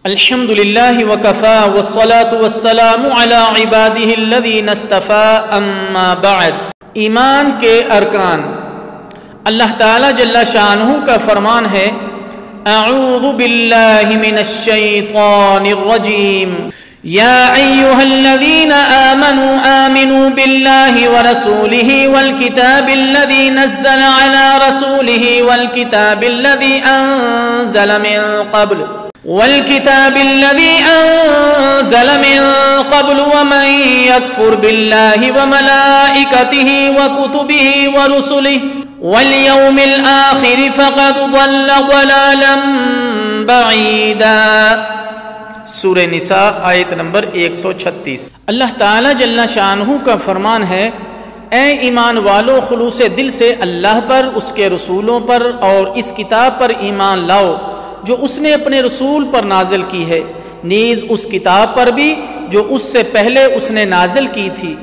الحمد للہ وکفا والصلاة والسلام علی عباده الذین اصطفى اما بعد۔ ایمان کے ارکان۔ اللہ تعالی جل شانہ کا فرمان ہے، اعوذ باللہ من الشیطان الرجیم، یا ایہا الذین آمنوا آمنوا باللہ ورسولہ والکتاب الذی نزل علی رسولہ والکتاب الذی انزل من قبل ومن يكفر بالله وملائكته وكتبه ورسله واليوم الآخر فقد ضل ضلالا بعيدا۔ سورہ نساء آیت نمبر 136۔ اللہ تعالی جل شانہ کا فرمان ہے، اے ایمان والو، خلوص دل سے اللہ پر، اس کے رسولوں پر اور اس کتاب پر ایمان لاؤ جو اس نے اپنے رسول پر نازل کی ہے، نیز اس کتاب پر بھی جو اس سے پہلے اس نے نازل کی تھی،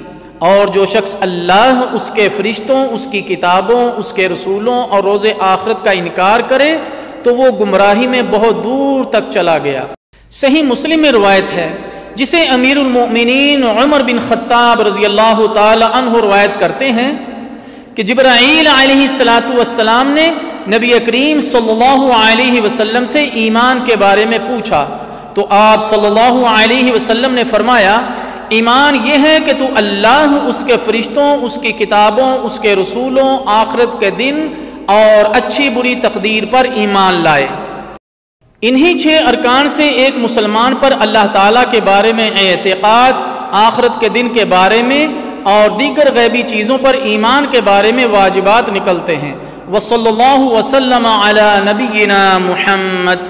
اور جو شخص اللہ، اس کے فرشتوں، اس کی کتابوں، اس کے رسولوں اور روز آخرت کا انکار کرے تو وہ گمراہی میں بہت دور تک چلا گیا۔ صحیح مسلم میں روایت ہے، جسے امیر المؤمنین عمر بن خطاب رضی اللہ تعالی عنہ روایت کرتے ہیں کہ جبرائیل علیہ السلام نے نبی کریم صلی اللہ علیہ وسلم سے ایمان کے بارے میں پوچھا تو آپ صلی اللہ علیہ وسلم نے فرمایا، ایمان یہ ہے کہ تو اللہ، اس کے فرشتوں، اس کی کتابوں، اس کے رسولوں، آخرت کے دن اور اچھی بری تقدیر پر ایمان لائے۔ انہی 6 ارکان سے ایک مسلمان پر اللہ تعالیٰ کے بارے میں اعتقاد، آخرت کے دن کے بارے میں اور دیگر غیبی چیزوں پر ایمان کے بارے میں واجبات نکلتے ہیں۔ وصلی اللہ وسلم علی نبینا محمد۔